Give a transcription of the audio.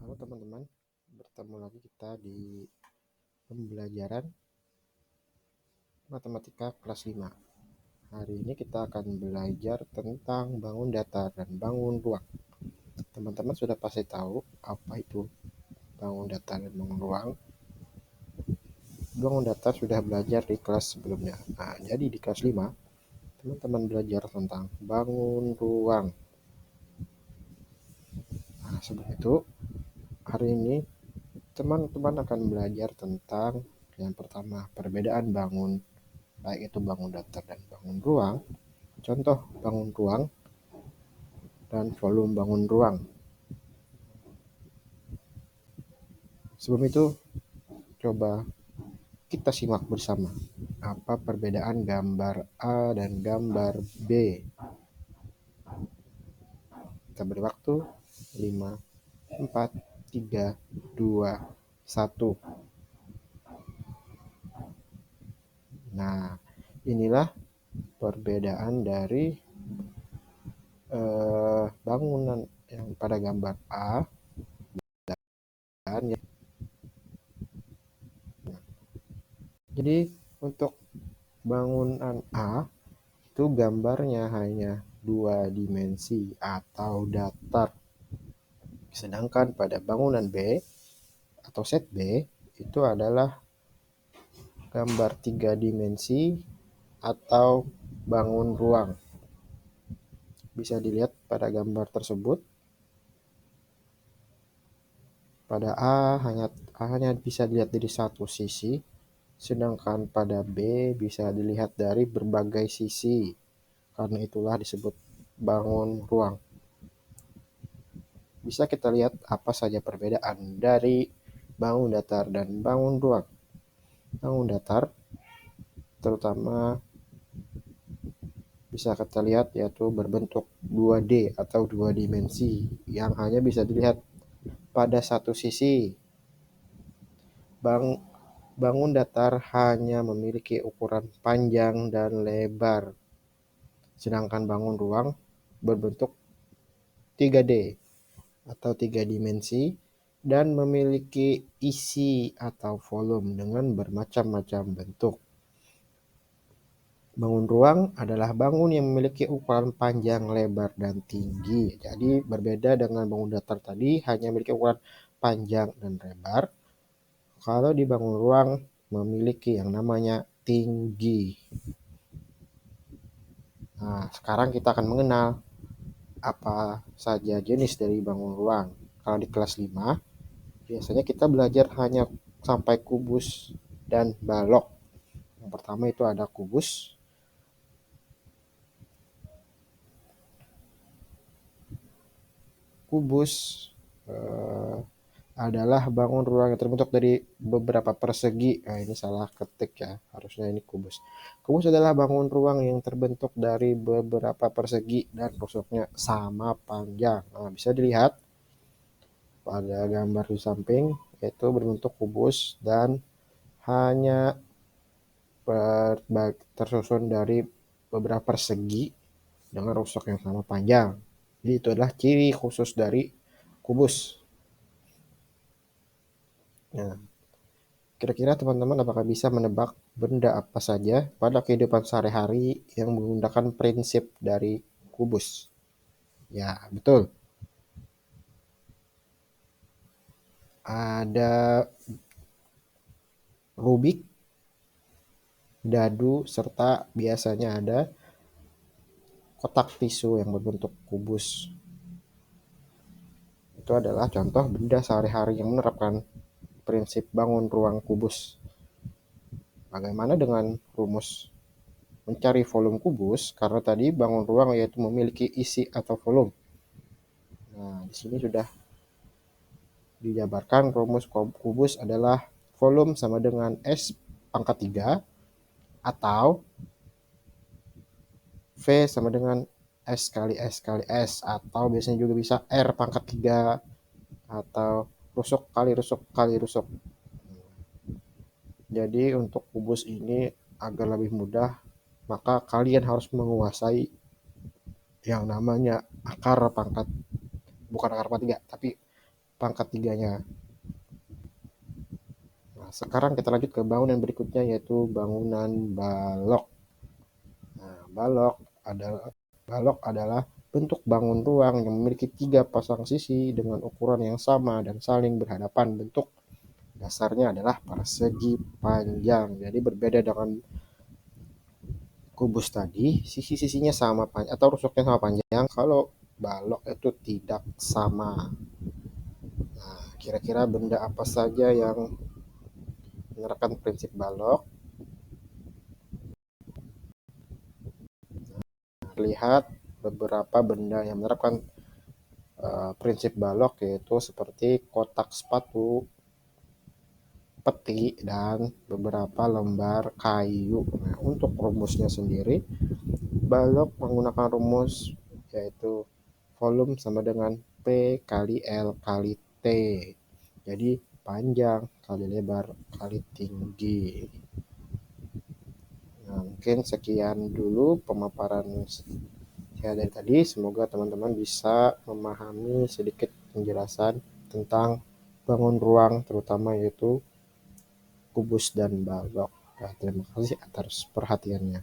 Halo teman-teman, bertemu lagi kita di pembelajaran matematika kelas 5. Hari ini kita akan belajar tentang bangun datar dan bangun ruang. Teman-teman sudah pasti tahu apa itu bangun datar dan bangun ruang. Bangun datar sudah belajar di kelas sebelumnya. Nah, jadi di kelas 5, teman-teman belajar tentang bangun ruang. Nah, sebelum itu, hari ini teman-teman akan belajar tentang yang pertama, perbedaan bangun, baik itu bangun datar dan bangun ruang, contoh bangun ruang, dan volume bangun ruang. Sebelum itu, coba kita simak bersama apa perbedaan gambar A dan gambar B. Kita beri waktu 5, 4, 3, 2, 1. Nah, inilah perbedaan dari bangunan yang pada gambar A dan jadi untuk bangunan A itu gambarnya hanya 2 dimensi atau datar. Sedangkan pada bangunan B atau set B itu adalah gambar 3 dimensi atau bangun ruang. Bisa dilihat pada gambar tersebut. Pada A hanya bisa dilihat dari satu sisi, sedangkan pada B bisa dilihat dari berbagai sisi. Karena itulah disebut bangun ruang. Bisa kita lihat apa saja perbedaan dari bangun datar dan bangun ruang. Bangun datar terutama bisa kita lihat yaitu berbentuk 2D atau 2 dimensi yang hanya bisa dilihat pada satu sisi. Bangun datar hanya memiliki ukuran panjang dan lebar, sedangkan bangun ruang berbentuk 3D atau 3 dimensi dan memiliki isi atau volume dengan bermacam-macam bentuk. Bangun ruang adalah bangun yang memiliki ukuran panjang, lebar, dan tinggi. Jadi berbeda dengan bangun datar tadi hanya memiliki ukuran panjang dan lebar. Kalau di bangun ruang memiliki yang namanya tinggi. Nah, sekarang kita akan mengenal apa saja jenis dari bangun ruang. Kalau di kelas 5, biasanya kita belajar hanya sampai kubus dan balok. Yang pertama itu ada kubus. Kubus adalah bangun ruang yang terbentuk dari beberapa persegi. Nah, ini salah ketik ya, harusnya ini kubus. Kubus adalah bangun ruang yang terbentuk dari beberapa persegi dan rusuknya sama panjang. Nah, bisa dilihat pada gambar di samping, yaitu berbentuk kubus dan hanya tersusun dari beberapa persegi dengan rusuk yang sama panjang. Jadi itu adalah ciri khusus dari kubus. Nah, kira-kira teman-teman apakah bisa menebak benda apa saja pada kehidupan sehari-hari yang menggunakan prinsip dari kubus? Ya, betul. Ada Rubik, dadu, serta biasanya ada kotak tisu yang berbentuk kubus. Itu adalah contoh benda sehari-hari yang menerapkan prinsip bangun ruang kubus. Bagaimana dengan rumus mencari volume kubus? Karena tadi bangun ruang yaitu memiliki isi atau volume. Nah, di sini sudah dijabarkan rumus kubus adalah volume sama dengan S pangkat 3 atau V sama dengan S kali S kali S, atau biasanya juga bisa R pangkat 3 atau rusuk kali rusuk kali rusuk. Jadi untuk kubus ini agar lebih mudah, maka kalian harus menguasai yang namanya akar pangkat, bukan akar pangkat 3, tapi pangkat 3-nya. Nah, sekarang kita lanjut ke bangunan berikutnya, yaitu bangunan balok. Nah, balok adalah bentuk bangun ruang yang memiliki 3 pasang sisi dengan ukuran yang sama dan saling berhadapan. Bentuk dasarnya adalah persegi panjang. Jadi berbeda dengan kubus tadi, sisi-sisinya sama panjang atau rusuknya sama panjang. Kalau balok itu tidak sama. Nah, kira-kira benda apa saja yang menerapkan prinsip balok? Lihat beberapa benda yang menerapkan prinsip balok, yaitu seperti kotak sepatu, peti, dan beberapa lembar kayu. Nah, untuk rumusnya sendiri, balok menggunakan rumus yaitu volume sama dengan P kali L kali T. Jadi panjang kali lebar kali tinggi. Nah, mungkin sekian dulu pemaparan saya dari tadi. Semoga teman-teman bisa memahami sedikit penjelasan tentang bangun ruang, terutama yaitu kubus dan balok. Nah, terima kasih atas perhatiannya.